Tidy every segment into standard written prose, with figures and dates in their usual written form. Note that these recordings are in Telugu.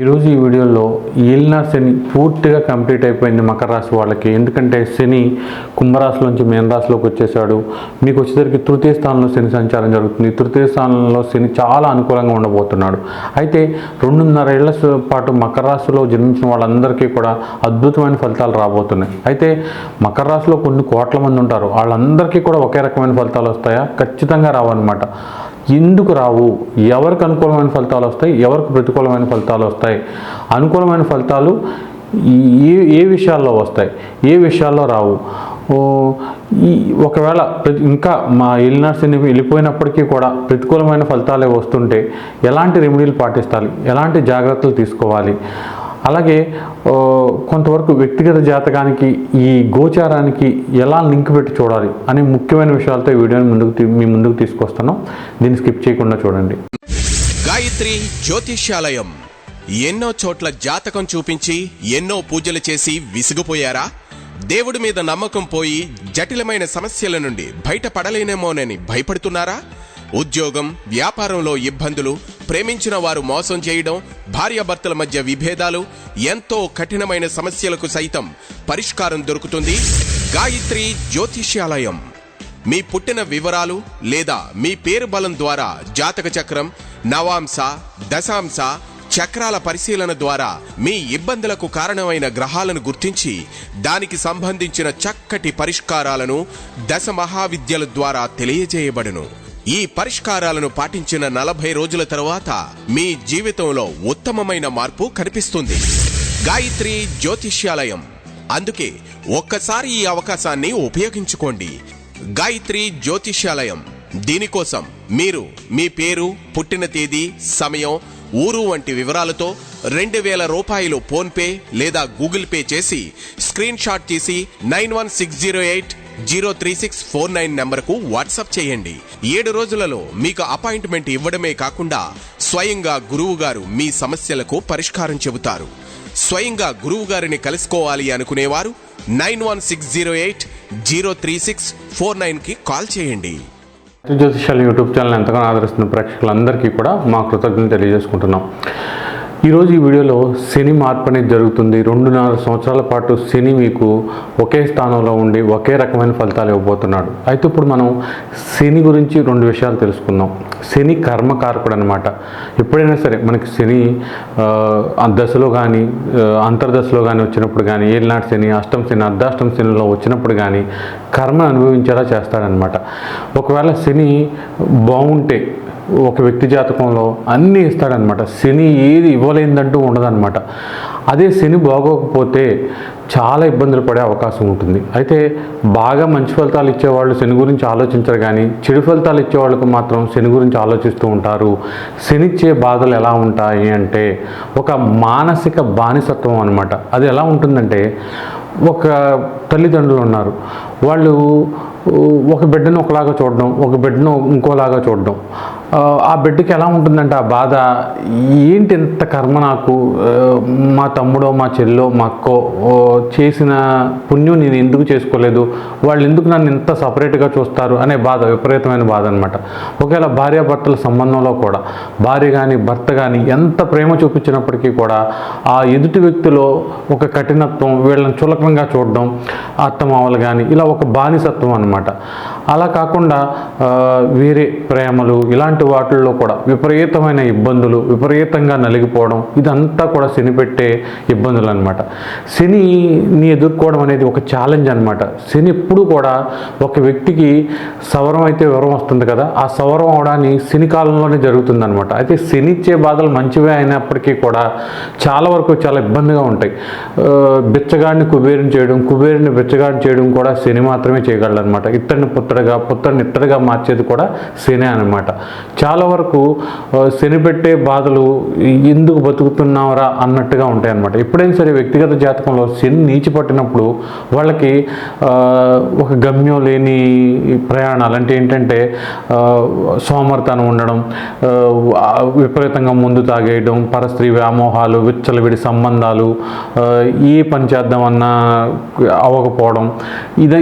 ఈరోజు ఈ వీడియోలో ఏలినాటి శని పూర్తిగా కంప్లీట్ అయిపోయింది మకర రాశి వాళ్ళకి. ఎందుకంటే శని కుంభరాశిలోంచి మీన రాశిలోకి వచ్చేసాడు. మీకు వచ్చేసరికి తృతీయ స్థానంలో శని సంచారం జరుగుతుంది. తృతీయ స్థానంలో శని చాలా అనుకూలంగా ఉండబోతున్నాడు. అయితే 2.5 ఏళ్ల పాటు మకర రాశిలో జన్మించిన వాళ్ళందరికీ కూడా అద్భుతమైన ఫలితాలు రాబోతున్నాయి. అయితే మకర రాశిలో కొన్ని కోట్ల మంది ఉంటారు. వాళ్ళందరికీ కూడా ఒకే రకమైన ఫలితాలు వస్తాయా? ఖచ్చితంగా రావన్నమాట. ఎందుకు రావు? ఎవరికి అనుకూలమైన ఫలితాలు వస్తాయి, ఎవరికి ప్రతికూలమైన ఫలితాలు వస్తాయి? అనుకూలమైన ఫలితాలు ఏ విషయాల్లో వస్తాయి, ఏ విషయాల్లో రావు? ఒకవేళ ఇంకా మా ఏలినాటి శని వెళ్ళిపోయినప్పటికీ కూడా ప్రతికూలమైన ఫలితాలే వస్తుంటే ఎలాంటి రెమెడీలు పాటించాలి, ఎలాంటి జాగ్రత్తలు తీసుకోవాలి? అలాగే కొంతవరకు వ్యక్తిగత జాతకానికి ఈ గోచారానికి ఎలా లింక్ పెట్టి చూడాలి అనే ముఖ్యమైన విషయాలతో ఈ వీడియోని మీ ముందుకు తీసుకొస్తాను. దీన్ని స్కిప్ చేయకుండా చూడండి. గాయత్రి జ్యోతిష్యాలయం ఎన్నో చోట్ల జాతకం చూపించి ఎన్నో పూజలు చేసి విసిగిపోయారా? దేవుడి మీద నమ్మకం పోయి జటిలమైన సమస్యల నుండి బయటపడలేనేమోనని భయపడుతున్నారా? ఉద్యోగం, వ్యాపారంలో ఇబ్బందులు, ప్రేమించిన వారు మోసం చేయడం, భార్యాభర్తల మధ్య విభేదాలు, ఎంతో కఠినమైన సమస్యలకు సైతం పరిష్కారం దొరుకుతుంది గాయత్రి జ్యోతిష్యాలయం. మీ పుట్టిన వివరాలు లేదా మీ పేరు బలం ద్వారా జాతక చక్రం, నవాంశ, దశాంశ, చక్రాల పరిశీలన ద్వారా మీ ఇబ్బందులకు కారణమైన గ్రహాలను గుర్తించి దానికి సంబంధించిన చక్కటి పరిష్కారాలను దశ మహావిద్యల ద్వారా తెలియజేయబడును. ఈ పరిష్కారాలను పాటించిన 40 రోజుల తరువాత మీ జీవితంలో ఉత్తమమైన మార్పు కనిపిస్తుంది. గాయత్రి జ్యోతిష్యాలయం. అందుకే ఒక్కసారి ఈ అవకాశాన్ని ఉపయోగించుకోండి. గాయత్రి జ్యోతిష్యాలయం. దీనికోసం మీరు మీ పేరు, పుట్టిన తేదీ, సమయం, ఊరు వంటి వివరాలతో 2000 రూపాయలు ఫోన్పే లేదా గూగుల్ పే చేసి స్క్రీన్ షాట్ తీసి 9160803649 నెంబర్కు వాట్సాప్ చేయండి. 7 రోజులలో మీకు అపాయింట్మెంట్ ఇవ్వడమే కాకుండా స్వయంగా గురువు గారు మీ సమస్యలకు పరిష్కారం చెబుతారు. స్వయంగా గురువు గారిని కలుసుకోవాలి అనుకునేవారు 9160803649కి కాల్ చేయండి. జ్యోతిష్యాల యూట్యూబ్ ఛానల్ ఎంతగానో ఆదరిస్తున్న ప్రేక్షకులందరికీ కూడా మా కృతజ్ఞతలు తెలియజేసుకుంటున్నాం. ఈరోజు ఈ వీడియోలో శని మార్పు అనేది జరుగుతుంది. 2.5 సంవత్సరాల పాటు శని మీకు ఒకే స్థానంలో ఉండి ఒకే రకమైన ఫలితాలు ఇవ్వబోతున్నాడు. అయితే ఇప్పుడు మనం శని గురించి 2 విషయాలు తెలుసుకుందాం. శని కర్మకారకుడు అనమాట. ఎప్పుడైనా సరే మనకి శని దశలో కానీ అంతర్దశలో కానీ వచ్చినప్పుడు కానీ, ఏలినాటి శని, అష్టమ శని, అర్ధాష్టమ శనిలో వచ్చినప్పుడు కానీ కర్మ అనుభవించేలా చేస్తాడనమాట. ఒకవేళ శని బాగుంటే ఒక వ్యక్తి జాతకంలో అన్నీ ఇస్తాడనమాట. శని ఏది ఇవ్వలేదంటూ ఉండదన్నమాట. అదే శని బాగోకపోతే చాలా ఇబ్బందులు పడే అవకాశం ఉంటుంది. అయితే బాగా మంచి ఫలితాలు ఇచ్చేవాళ్ళు శని గురించి ఆలోచించరు, కానీ చెడు ఫలితాలు ఇచ్చేవాళ్ళకు మాత్రం శని గురించి ఆలోచిస్తూ ఉంటారు. శనిచ్చే బాధలు ఎలా ఉంటాయి అంటే ఒక మానసిక బానిసత్వం అనమాట. అది ఎలా ఉంటుందంటే, ఒక తల్లిదండ్రులు ఉన్నారు, వాళ్ళు ఒక బిడ్డను ఒకలాగా చూడడం, ఒక బిడ్డను ఇంకోలాగా చూడడం. ఆ బిడ్డకి ఎలా ఉంటుందంటే ఆ బాధ, ఏంటి ఎంత కర్మ నాకు, మా తమ్ముడో మా చెల్లో మా అక్కో చేసిన పుణ్యం నేను ఎందుకు చేసుకోలేదు, వాళ్ళు ఎందుకు నన్ను ఇంత సపరేట్గా చూస్తారు అనే బాధ, విపరీతమైన బాధ అనమాట. ఒకవేళ భార్యాభర్తల సంబంధంలో కూడా భార్య కానీ భర్త కానీ ఎంత ప్రేమ చూపించినప్పటికీ కూడా ఆ ఎదుటి వ్యక్తిలో ఒక కఠినత్వం, వీళ్ళని చులకంగా చూడడం, అత్తమామలు కానీ ఇలా ఒక బానిసత్వం అనమాట. అలా కాకుండా వేరే ప్రేమలు ఇలాంటి వాటిల్లో కూడా విపరీతమైన ఇబ్బందులు, విపరీతంగా నలిగిపోవడం, ఇదంతా కూడా శని పెట్టే ఇబ్బందులు అనమాట. శనిని ఎదుర్కోవడం అనేది ఒక ఛాలెంజ్ అనమాట. శని ఎప్పుడు కూడా ఒక వ్యక్తికి సవరం అయితే వివరం వస్తుంది కదా, ఆ సవరం అవడాన్ని శని కాలంలోనే జరుగుతుంది అనమాట. అయితే శని ఇచ్చే బాధలు మంచివే అయినప్పటికీ కూడా చాలా వరకు చాలా ఇబ్బందిగా ఉంటాయి. బిచ్చగాడిని కుబేరుని చేయడం, కుబేరుని బిచ్చగాడిని చేయడం కూడా శని మాత్రమే చేయగలడు అనమాట. ఇత్తడిని పుత్తడిని ఇత్తడిగా మార్చేది కూడా శని అనమాట. చాలా వరకు శని పెట్టే బాధలు ఎందుకు బతుకుతున్నావరా అన్నట్టుగా ఉంటాయి అన్నమాట. ఎప్పుడైనా సరే వ్యక్తిగత జాతకంలో శని నీచి పట్టినప్పుడు వాళ్ళకి ఒక గమ్యం లేని ప్రయాణాలు, అంటే ఏంటంటే సోమర్తనం ఉండడం, విపరీతంగా ముందు తాగేయడం, పరస్త్రీ వ్యామోహాలు, విచ్చలవిడి సంబంధాలు, ఏ పని చేద్దామన్నా అవ్వకపోవడం,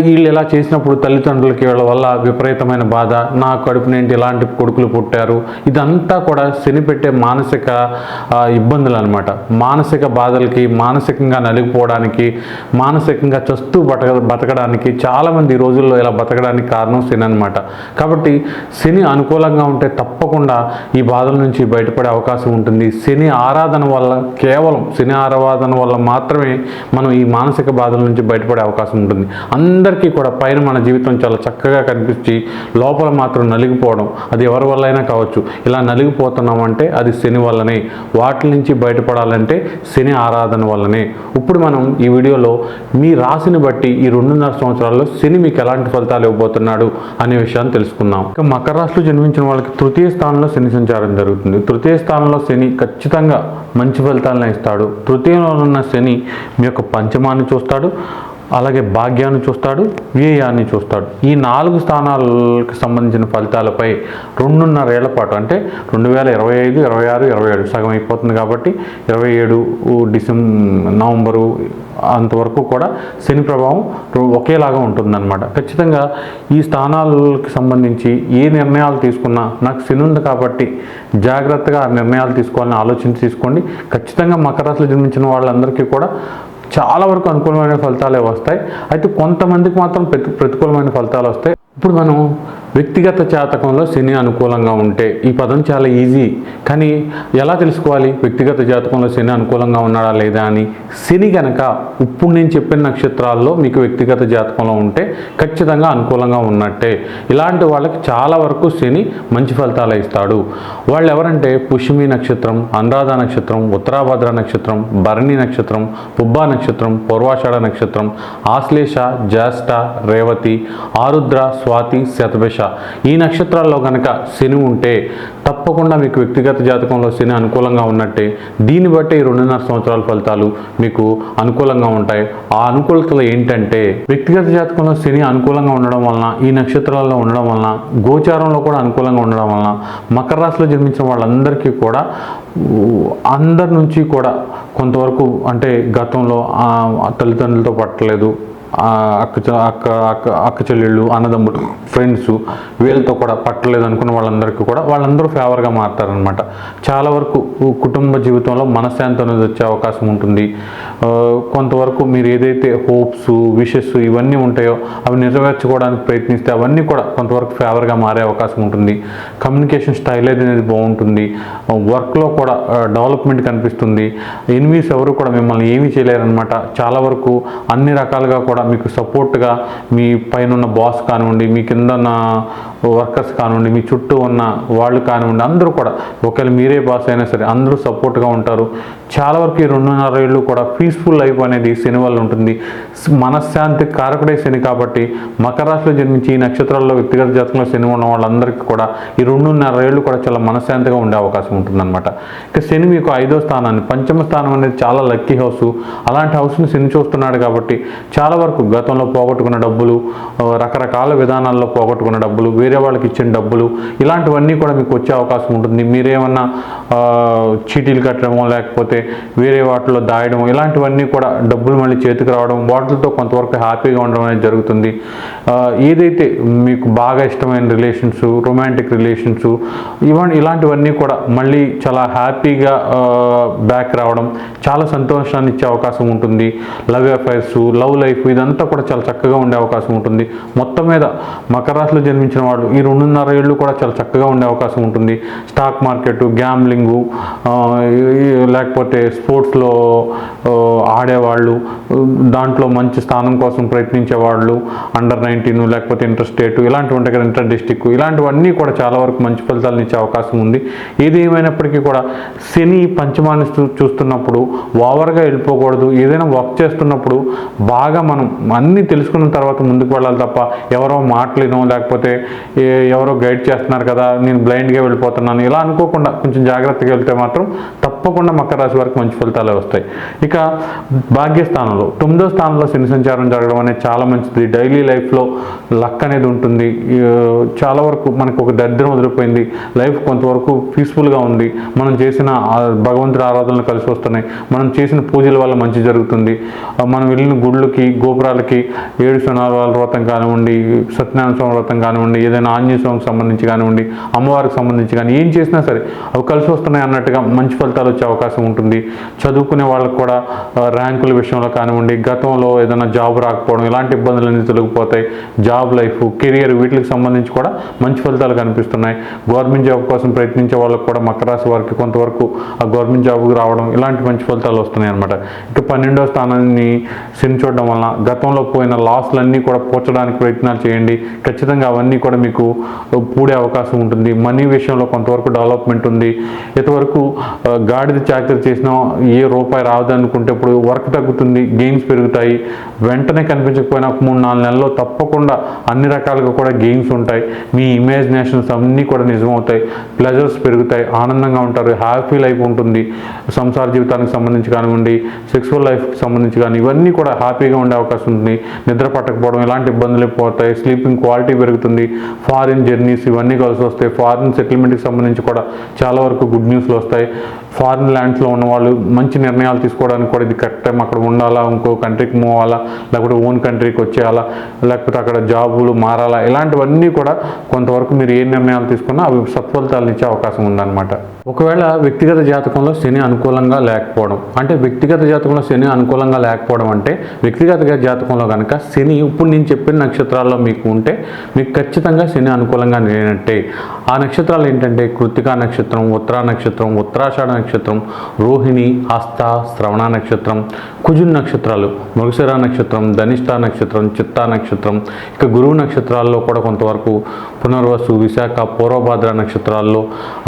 వీళ్ళు ఇలా చేసినప్పుడు తల్లిదండ్రులకి వీళ్ళ వల్ల విపరీతమైన బాధ, నా కడుపునేంటి ఇలాంటి కొడుకులు పుట్టారు. ఇదంతా కూడా శని పెట్టే మానసిక ఇబ్బందులు అనమాట. మానసిక బాధలకి, మానసికంగా నలిగిపోవడానికి, మానసికంగా చస్తూ బతకడానికి చాలామంది ఈ రోజుల్లో ఇలా బతకడానికి కారణం శని అనమాట. కాబట్టి శని అనుకూలంగా ఉంటే తప్పకుండా ఈ బాధల నుంచి బయటపడే అవకాశం ఉంటుంది. శని ఆరాధన వల్ల, కేవలం శని ఆరాధన వల్ల మాత్రమే మనం ఈ మానసిక బాధల నుంచి బయటపడే అవకాశం ఉంటుంది. అందరికీ కూడా పైన మన జీవితం చాలా చక్కగా కనిపించి లోపల మాత్రం నలిగిపోవడం, అది ఎవరి వల్ల అయినా కావచ్చు. ఇలా నలిగిపోతున్నామంటే అది శని వల్లనే. వాటి నుంచి బయటపడాలంటే శని ఆరాధన వల్లనే. ఇప్పుడు మనం ఈ వీడియోలో మీ రాశిని బట్టి ఈ 2.5 సంవత్సరాల్లో శని మీకు ఎలాంటి ఫలితాలు ఇవ్వబోతున్నాడు అనే విషయాన్ని తెలుసుకుందాం. ఇక మకర రాశిలో జన్మించిన వాళ్ళకి తృతీయ స్థానంలో శని సంచారం జరుగుతుంది. తృతీయ స్థానంలో శని ఖచ్చితంగా మంచి ఫలితాలను ఇస్తాడు. తృతీయంలో ఉన్న శని మీ యొక్క పంచమాన్ని చూస్తాడు, అలాగే భాగ్యాన్ని చూస్తాడు, వ్యయాన్ని చూస్తాడు. ఈ 4 స్థానాలకు సంబంధించిన ఫలితాలపై 2.5 ఏళ్ల పాటు, అంటే 2025, 26, 27 సగం అయిపోతుంది కాబట్టి 27 నవంబరు అంతవరకు కూడా శని ప్రభావం ఒకేలాగా ఉంటుందన్నమాట. ఖచ్చితంగా ఈ స్థానాలకు సంబంధించి ఏ నిర్ణయాలు తీసుకున్నా నాకు శని ఉంది కాబట్టి జాగ్రత్తగా ఆ నిర్ణయాలు తీసుకోవాలని ఆలోచించి తీసుకోండి. ఖచ్చితంగా మకర రాశిలో జన్మించిన వాళ్ళందరికీ కూడా చాలా వరకు అనుకూలమైన ఫలితాలే వస్తాయి. అయితే కొంతమందికి మాత్రం ప్రతికూలమైన ఫలితాలు వస్తాయి. ఇప్పుడు మనం వ్యక్తిగత జాతకంలో శని అనుకూలంగా ఉంటే, ఈ పదం చాలా ఈజీ, కానీ ఎలా తెలుసుకోవాలి వ్యక్తిగత జాతకంలో శని అనుకూలంగా ఉన్నాడా లేదా అని? శని కనుక ఇప్పుడు నేను చెప్పిన నక్షత్రాల్లో మీకు వ్యక్తిగత జాతకంలో ఉంటే ఖచ్చితంగా అనుకూలంగా ఉన్నట్టే. ఇలాంటి వాళ్ళకి చాలా వరకు శని మంచి ఫలితాలు ఇస్తాడు. వాళ్ళు ఎవరంటే పుష్యమి నక్షత్రం, అనురాధ నక్షత్రం, ఉత్తరాభద్ర నక్షత్రం, భరణి నక్షత్రం, పుబ్బా నక్షత్రం, పూర్వాషాఢ నక్షత్రం, ఆశ్లేష, జ్యేష్ఠ, రేవతి, ఆరుద్ర, స్వాతి, శతభిష. ఈ నక్షత్రాల్లో కనుక శని ఉంటే తప్పకుండా మీకు వ్యక్తిగత జాతకంలో శని అనుకూలంగా ఉన్నట్టే. దీన్ని బట్టి 2.5 సంవత్సరాల ఫలితాలు మీకు అనుకూలంగా ఉంటాయి. ఆ అనుకూలతలు ఏంటంటే, వ్యక్తిగత జాతకంలో శని అనుకూలంగా ఉండడం వలన, ఈ నక్షత్రాల్లో ఉండడం వలన, గోచారంలో కూడా అనుకూలంగా ఉండడం వలన మకర రాశిలో జన్మించిన వాళ్ళందరికీ కూడా అందరి నుంచి కొంతవరకు, అంటే గతంలో తల్లిదండ్రులతో పట్టలేదు, అక్క చెల్లెళ్ళు, అన్నదమ్ములు, ఫ్రెండ్స్, వీళ్ళతో కూడా పట్టలేదు అనుకున్న వాళ్ళందరూ ఫేవర్గా మారుతారనమాట. చాలా వరకు కుటుంబ జీవితంలో మనశ్శాంతి అనేది వచ్చే అవకాశం ఉంటుంది. కొంతవరకు మీరు ఏదైతే హోప్స్, విషెస్ ఇవన్నీ ఉంటాయో అవి నెరవేర్చుకోవడానికి ప్రయత్నిస్తే అవన్నీ కూడా కొంతవరకు ఫేవర్గా మారే అవకాశం ఉంటుంది. కమ్యూనికేషన్ స్టైల్ అనేది బాగుంటుంది. వర్క్లో కూడా డెవలప్మెంట్ కనిపిస్తుంది. ఎనిమీస్ ఎవరు కూడా మిమ్మల్ని ఏమీ చేయలేరనమాట. చాలా వరకు అన్ని రకాలుగా కూడా మీకు సపోర్ట్గా మీ పైన ఉన్న బాస్ కానివ్వండి, మీ కింద ఉన్న వర్కర్స్ కానివ్వండి, మీ చుట్టూ ఉన్న వాళ్ళు కానివ్వండి, అందరూ కూడా, ఒకవేళ మీరే బాస్ అయినా సరే అందరూ సపోర్ట్గా ఉంటారు. చాలా వరకు ఈ 2.5 ఏళ్ళు కూడా పీస్ఫుల్ లైఫ్ అనేది శని వల్ల ఉంటుంది. మనశ్శాంతి కారకుడే శని కాబట్టి మకర రాశిలో జన్మించి ఈ నక్షత్రాల్లో వ్యక్తిగత జాతకంలో శని ఉన్న వాళ్ళందరికీ కూడా ఈ 2.5 ఏళ్ళు కూడా చాలా మనశ్శాంతిగా ఉండే అవకాశం ఉంటుందన్నమాట. ఇక శని మీకు 5వ స్థానాన్ని, పంచమ స్థానం అనేది చాలా లక్కీ హౌస్. అలాంటి హౌస్ని శని చూస్తున్నాడు కాబట్టి చాలా వరకు గతంలో పోగొట్టుకున్న డబ్బులు, రకరకాల విధానాల్లో పోగొట్టుకున్న డబ్బులు, వేరే వాళ్ళకి ఇచ్చిన డబ్బులు, ఇలాంటివన్నీ కూడా మీకు వచ్చే అవకాశం ఉంటుంది. మీరేమన్నా చీటీలు కట్టడమో లేకపోతే వేరే వాటిలో దాయడం, ఇలాంటివన్నీ కూడా డబ్బులు మళ్ళీ చేతికి రావడం, వాటితో కొంతవరకు హ్యాపీగా ఉండడం అనేది జరుగుతుంది. ఏదైతే మీకు బాగా ఇష్టమైన రిలేషన్స్, రొమాంటిక్ రిలేషన్స్, ఇలాంటివన్నీ కూడా మళ్ళీ చాలా హ్యాపీగా బ్యాక్ రావడం, చాలా సంతోషాన్ని ఇచ్చే అవకాశం ఉంటుంది. లవ్ అఫైర్స్, లవ్ లైఫ్, ఇదంతా కూడా చాలా చక్కగా ఉండే అవకాశం ఉంటుంది. మొత్తం మీద మకర రాశిలో జన్మించిన వాళ్ళు ఈ 2.5 ఏళ్ళు కూడా చాలా చక్కగా ఉండే అవకాశం ఉంటుంది. స్టాక్ మార్కెట్, గ్యాంబ్లింగు, లేకపోతే స్పోర్ట్స్లో ఆడేవాళ్ళు, దాంట్లో మంచి స్థానం కోసం ప్రయత్నించే వాళ్ళు, అండర్-19 లేకపోతే ఇంటర్ స్టేట్ ఇలాంటివి ఉంటాయి కదా, ఇంటర్ డిస్టిక్, ఇలాంటివన్నీ కూడా చాలా వరకు మంచి ఫలితాలను ఇచ్చే అవకాశం ఉంది. ఏది ఏమైనప్పటికీ కూడా శని పంచమాన్ని చూస్తున్నప్పుడు ఓవర్గా వెళ్ళిపోకూడదు. ఏదైనా వర్క్ చేస్తున్నప్పుడు బాగా మనం అన్నీ తెలుసుకున్న తర్వాత ముందుకు వెళ్ళాలి తప్ప ఎవరో మాటలేనో లేకపోతే ఎవరో గైడ్ చేస్తున్నారు కదా నేను బ్లైండ్గా వెళ్ళిపోతున్నాను ఇలా అనుకోకుండా కొంచెం జాగ్రత్తగా వెళ్తే మాత్రం తప్పకుండా మకర రాశి వారికి మంచి ఫలితాలే వస్తాయి. ఇక భాగ్యస్థానంలో 9వ స్థానంలో శని సంచారం జరగడం అనేది చాలా మంచిది. డైలీ లైఫ్లో లక్ అనేది ఉంటుంది. చాలా వరకు మనకు ఒక దరిద్రం వదిలిపోయింది, లైఫ్ కొంతవరకు పీస్ఫుల్గా ఉంది. మనం చేసిన భగవంతుడి ఆరాధనలు కలిసి వస్తున్నాయి, మనం చేసిన పూజల వల్ల మంచి జరుగుతుంది. మనం వెళ్ళిన గుళ్ళకి, గోపురాలకి 7 శనివారాల వ్రతం కానివ్వండి, సత్యనారాయణ స్వామి వ్రతం కానివ్వండి, ఏదైనా ఏదైనా ఆంజనేయ స్వామికి సంబంధించి కానివ్వండి, అమ్మవారికి సంబంధించి కానీ ఏం చేసినా సరే అవి కలిసి వస్తున్నాయి అన్నట్టుగా మంచి ఫలితాలు వచ్చే అవకాశం ఉంటుంది. చదువుకునే వాళ్ళకు కూడా ర్యాంకుల విషయంలో కానివ్వండి, గతంలో ఏదైనా జాబ్ రాకపోవడం ఇలాంటి ఇబ్బందులన్నీ తొలగిపోతాయి. జాబ్ లైఫ్, కెరియర్ వీటికి సంబంధించి కూడా మంచి ఫలితాలు కనిపిస్తున్నాయి. గవర్నమెంట్ జాబ్ కోసం ప్రయత్నించే వాళ్ళకు కూడా మకర రాశి వారికి కొంతవరకు ఆ గవర్నమెంట్ జాబ్కి రావడం ఇలాంటి మంచి ఫలితాలు వస్తున్నాయి అనమాట. ఇక 12వ స్థానాన్ని శని చూడడం వలన గతంలో పోయిన లాస్లన్నీ కూడా పోర్చడానికి ప్రయత్నాలు చేయండి. ఖచ్చితంగా అవన్నీ కూడా మీకు పూడే అవకాశం ఉంటుంది. మనీ విషయంలో కొంతవరకు డెవలప్మెంట్ ఉంది. ఇంతవరకు గాడిద చాకరీ చేసినా ఏ రూపాయి రాదనుకుంటే ఇప్పుడు వర్క్ తగ్గుతుంది, గెయిన్స్ పెరుగుతాయి. వెంటనే కనిపించకపోయినా 3-4 నెలల్లో తప్పకుండా అన్ని రకాలుగా కూడా గెయిన్స్ ఉంటాయి. మీ ఇమాజినేషన్స్ అన్నీ కూడా నిజమవుతాయి. ప్లెజర్స్ పెరుగుతాయి, ఆనందంగా ఉంటారు, హ్యాపీ లైఫ్ ఉంటుంది. సంసార జీవితానికి సంబంధించి కానివ్వండి, సెక్సువల్ లైఫ్కి సంబంధించి కానీ ఇవన్నీ కూడా హ్యాపీగా ఉండే అవకాశం ఉంది. నిద్ర పట్టకపోవడం ఇలాంటి ఇబ్బందులు పోతాయి. స్లీపింగ్ క్వాలిటీ పెరుగుతుంది. ఫారిన్ జర్నీస్ ఇవన్నీ కలిసి వస్తాయి. ఫారిన్ సెటిల్మెంట్కి సంబంధించి కూడా చాలా వరకు గుడ్ న్యూస్లు వస్తాయి. ఫారిన్ ల్యాండ్స్లో ఉన్న వాళ్ళు మంచి నిర్ణయాలు తీసుకోవడానికి కూడా ఇది కరెక్ట్ టైం. అక్కడ ఉండాలా, ఇంకో కంట్రీకి మూవ్ అవ్వాలా, లేకపోతే ఓన్ కంట్రీకి వచ్చేయాలా, లేకపోతే అక్కడ జాబులు మారాలా, ఇలాంటివన్నీ కూడా కొంతవరకు మీరు ఏ నిర్ణయాలు తీసుకున్నా అవి సత్ఫలితాలను ఇచ్చే అవకాశం ఉందన్నమాట. ఒకవేళ వ్యక్తిగత జాతకంలో శని అనుకూలంగా లేకపోవడం అంటే వ్యక్తిగత జాతకంలో శని అనుకూలంగా లేకపోవడం అంటే వ్యక్తిగత జాతకంలో కనుక శని ఇప్పుడు నేను చెప్పిన నక్షత్రాల్లో మీకు ఉంటే మీకు ఖచ్చితంగా శని అనుకూలంగా లేనట్టే. ఆ నక్షత్రాలు ఏంటంటే కృత్తికా నక్షత్రం, ఉత్తరా నక్షత్రం, ఉత్తరాషాఢ నక్షత్రం, రోహిణి, హస్త, శ్రవణ నక్షత్రం, కుజున్ నక్షత్రాలు, మృగశిర నక్షత్రం, ధనిష్ట నక్షత్రం, చిత్తా నక్షత్రం. ఇక గురువు నక్షత్రాల్లో కూడా కొంతవరకు పునర్వసు, విశాఖ, పూర్వభాద్ర నక్షత్రాల్లో,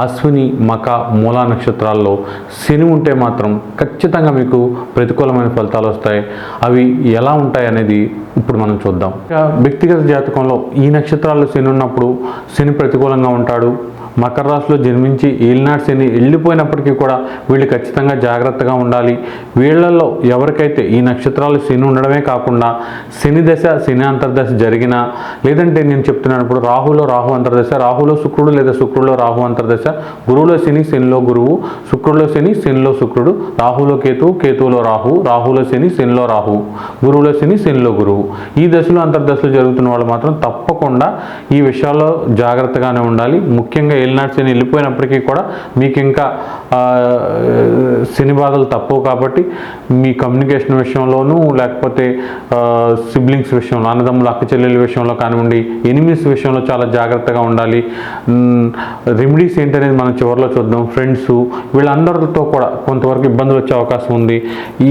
అశ్విని, మక, మూలా నక్షత్రాల్లో శని ఉంటే మాత్రం ఖచ్చితంగా మీకు ప్రతికూలమైన ఫలితాలు వస్తాయి. అవి ఎలా ఉంటాయి అనేది ఇప్పుడు మనం చూద్దాం. ఇక వ్యక్తిగత జాతకంలో ఈ నక్షత్రాల్లో శని ఉన్నప్పుడు శని ప్రతికూలంగా ఉంటాడు. మకర రాశిలో జన్మించి ఏలినాటి శని వెళ్ళిపోయినప్పటికీ కూడా వీళ్ళు ఖచ్చితంగా జాగ్రత్తగా ఉండాలి. వీళ్ళల్లో ఎవరికైతే ఈ నక్షత్రాలు శని ఉండడమే కాకుండా శని దశ, శని అంతర్దశ జరిగినా, లేదంటే నేను చెప్తున్నాను ఇప్పుడు రాహులో రాహు అంతర్దశ, రాహులో శుక్రుడు లేదా శుక్రుడిలో రాహు అంతర్దశ, గురువులో శని, శనిలో గురువు, శుక్రుడిలో శని, శనిలో శుక్రుడు, రాహులో కేతువు, కేతువులో రాహు, రాహులో శని, శనిలో రాహు, గురువులో శని, శనిలో గురువు. ఈ దశలో అంతర్దశలు జరుగుతున్న వాళ్ళు మాత్రం తప్పకుండా ఈ విషయాల్లో జాగ్రత్తగానే ఉండాలి. ముఖ్యంగా ఏలినాటి శని వెళ్ళిపోయినప్పటికీ కూడా మీకు ఇంకా శని బాధలు తప్పవు కాబట్టి మీ కమ్యూనికేషన్ విషయంలోనూ, లేకపోతే సిబ్లింగ్స్ విషయంలో, అన్నదమ్ముల అక్క చెల్లెల విషయంలో కానివ్వండి, ఎనిమిస్ విషయంలో చాలా జాగ్రత్తగా ఉండాలి. రెమెడీస్ ఏంటనేది మనం చివరిలో చూద్దాం. ఫ్రెండ్స్ వీళ్ళందరితో కూడా కొంతవరకు ఇబ్బందులు వచ్చే అవకాశం ఉంది.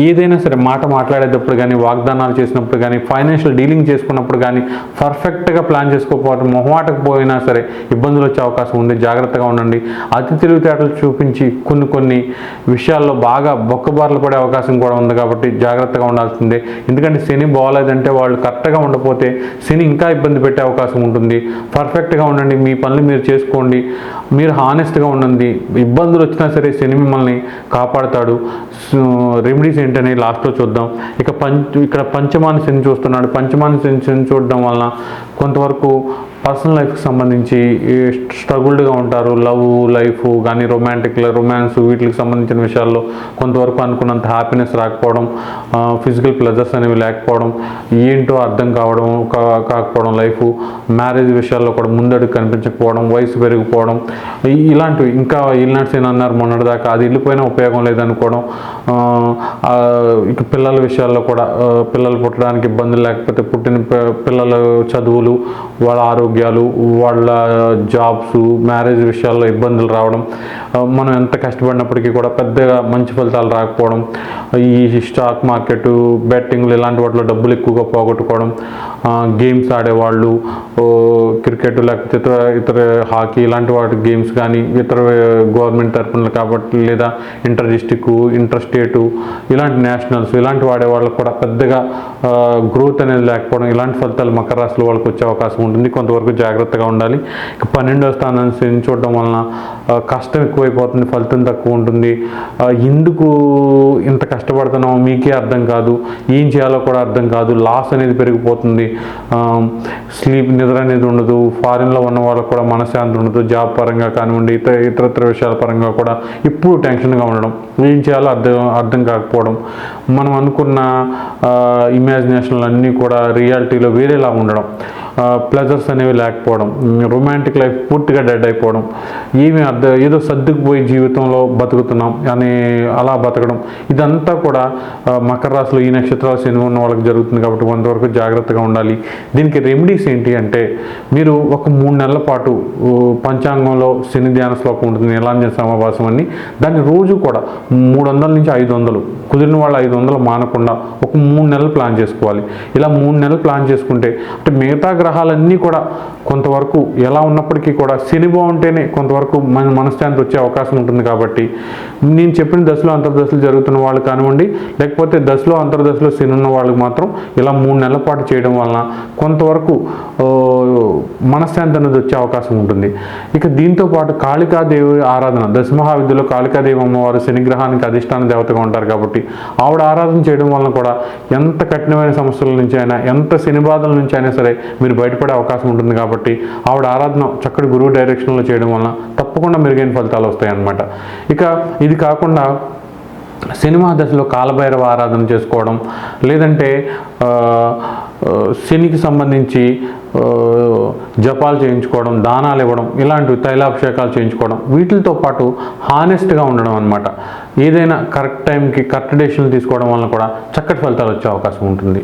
ఏదైనా సరే మాట మాట్లాడేటప్పుడు కానీ, వాగ్దానాలు చేసినప్పుడు కానీ, ఫైనాన్షియల్ డీలింగ్ చేసుకున్నప్పుడు కానీ పర్ఫెక్ట్గా ప్లాన్ చేసుకోకపోవడం, మొహమాటకు పోయినా సరే ఇబ్బందులు వచ్చే అవకాశం ఉంది. జాగ్రత్తగా ఉండండి. అతి తెలివితేటలు చూపించి కొన్ని విషయాల్లో బాగా బొక్కబార్లు పడే అవకాశం కూడా ఉంది కాబట్టి జాగ్రత్తగా ఉండాల్సిందే. ఎందుకంటే శని బాగోలేదంటే వాళ్ళు కరెక్ట్గా ఉండకపోతే శని ఇంకా ఇబ్బంది పెట్టే అవకాశం ఉంటుంది. పర్ఫెక్ట్గా ఉండండి, మీ పనులు మీరు చేసుకోండి, మీరు హానెస్ట్గా ఉండండి. ఇబ్బందులు వచ్చినా సరే శని మిమ్మల్ని కాపాడుతాడు. రెమెడీస్ ఏంటనే లాస్ట్లో చూద్దాం. ఇక్కడ పంచమాని శని చూస్తున్నాడు. పంచమాని శని చూడడం వలన కొంతవరకు పర్సనల్ లైఫ్కి సంబంధించి స్ట్రగుల్డ్గా ఉంటారు. లవ్ లైఫ్ కానీ, రొమాన్స్ వీటికి సంబంధించిన విషయాల్లో కొంతవరకు అనుకున్నంత హ్యాపీనెస్ రాకపోవడం, ఫిజికల్ ప్లెజర్స్ అనేవి లేకపోవడం, ఏంటో అర్థం కాకపోవడం లైఫ్, మ్యారేజ్ విషయాల్లో కూడా ముందడుగు కనిపించకపోవడం, వయసు పెరిగిపోవడం, ఇలాంటివి. ఇంకా ఇల్నాటి శని అన్నారు మొన్నటిదాకా, అది వెళ్ళిపోయినా ఉపయోగం లేదనుకోవడం. ఇక పిల్లల విషయాల్లో కూడా పిల్లలు పుట్టడానికి ఇబ్బందులు, లేకపోతే పుట్టిన పిల్లల చదువులు, వాళ్ళ ఆరోగ్యాలు, వాళ్ళ జాబ్స్, మ్యారేజ్ విషయాల్లో ఇబ్బందులు రావడం, మనం ఎంత కష్టపడినప్పటికీ కూడా పెద్దగా మంచి ఫలితాలు రాకపోవడం, ఈ స్టాక్ మార్కెట్, బెట్టింగ్లు ఇలాంటి వాటిలో డబ్బులు ఎక్కువగా పోగొట్టుకోవడం, గేమ్స్ ఆడేవాళ్ళు, క్రికెట్ లేకపోతే ఇతర హాకీ ఇలాంటి వాటి గేమ్స్ కానీ, ఇతర గవర్నమెంట్ తరఫున కాబట్టి లేదా ఇంటర్ డిస్టిక్, ఇంటర్ స్టేటు, ఇలాంటి నేషనల్స్ ఇలాంటి వాడేవాళ్ళకు కూడా పెద్దగా గ్రోత్ అనేది లేకపోవడం, ఇలాంటి ఫలితాలు మకర రాశిలో వాళ్ళకి వచ్చే అవకాశం ఉంటుంది. కొంతవరకు జాగ్రత్తగా ఉండాలి. ఇక 12వ స్థానాన్ని శని చూడడం వలన కష్టం ఎక్కువైపోతుంది, ఫలితం తక్కువ ఉంటుంది. ఎందుకు ఇంత కష్టపడుతున్నామో మీకే అర్థం కాదు, ఏం చేయాలో కూడా అర్థం కాదు, లాస్ అనేది పెరిగిపోతుంది. నిద్ర అనేది ఉండదు. ఫారిన్లో ఉన్న వాళ్ళకు కూడా మనశ్శాంతి ఉండదు. జాబ్ పరంగా కానివ్వండి, ఇతరత్ర విషయాల పరంగా కూడా ఇప్పుడు టెన్షన్గా ఉండడం, ఏం చేయాలో అర్థం కాకపోవడం, మనం అనుకున్న ఇమాజినేషన్లు అన్నీ కూడా రియాలిటీలో వేరేలా ఉండడం, ప్లెజర్స్ అనేవి లేకపోవడం, రొమాంటిక్ లైఫ్ పూర్తిగా డెడ్ అయిపోవడం, ఏదో సర్దుకుపోయి జీవితంలో బతుకుతున్నాం అని అలా బతకడం, ఇదంతా కూడా మకర రాశిలో ఈ నక్షత్రాలు శని ఉన్న వాళ్ళకి జరుగుతుంది కాబట్టి కొంతవరకు జాగ్రత్తగా ఉండాలి. దీనికి రెమెడీస్ ఏంటి అంటే, మీరు ఒక 3 నెలల పాటు పంచాంగంలో శని ధ్యాన శ్లోకం ఉంటుంది, నీలాంజన సమావాసం అని, దాన్ని రోజు కూడా 300 నుంచి 500, కుదిరిన వాళ్ళు 500 మానకుండా ఒక 3 నెలలు ప్లాన్ చేసుకోవాలి. ఇలా 3 నెలలు ప్లాన్ చేసుకుంటే అంటే మిగతా గ్రహాలన్నీ కూడా కొంతవరకు ఎలా ఉన్నప్పటికీ కూడా శని బాగుంటేనే కొంతవరకు మనశ్శాంతి వచ్చే అవకాశం ఉంటుంది. కాబట్టి నేను చెప్పిన దశలో అంతర్దశలు జరుగుతున్న వాళ్ళు కానివ్వండి, లేకపోతే దశలో అంతర్దశలో శని ఉన్న వాళ్ళకి మాత్రం ఇలా 3 నెలల పాటు చేయడం వలన కొంతవరకు మనశ్శాంతి అనేది వచ్చే అవకాశం ఉంటుంది. ఇక దీంతో పాటు కాళికాదేవి ఆరాధన, దశమహావిద్యలో కాళికాదేవి అమ్మవారు శనిగ్రహానికి అధిష్టాన దేవతగా ఉంటారు కాబట్టి ఆవిడ ఆరాధన చేయడం వలన కూడా ఎంత కఠినమైన సమస్యల నుంచి అయినా, ఎంత శని బాధల నుంచి అయినా సరే మీరు బయటపడే అవకాశం ఉంటుంది. కాబట్టి ఆవిడ ఆరాధన చక్కటి గురువు డైరెక్షన్లో చేయడం వలన తప్పకుండా మెరుగైన ఫలితాలు వస్తాయన్నమాట. ఇక ఇది కాకుండా సినిమా దశలో కాలభైరవ ఆరాధన చేసుకోవడం, లేదంటే శనికి సంబంధించి జపాలు చేయించుకోవడం, దానాలు ఇవ్వడం, ఇలాంటివి తైలాభిషేకాలు చేయించుకోవడం, వీటితో పాటు హానెస్ట్గా ఉండడం అనమాట. ఏదైనా కరెక్ట్ టైంకి కరెక్ట్ డెసిషన్లు తీసుకోవడం వలన కూడా చక్కటి ఫలితాలు వచ్చే అవకాశం ఉంటుంది.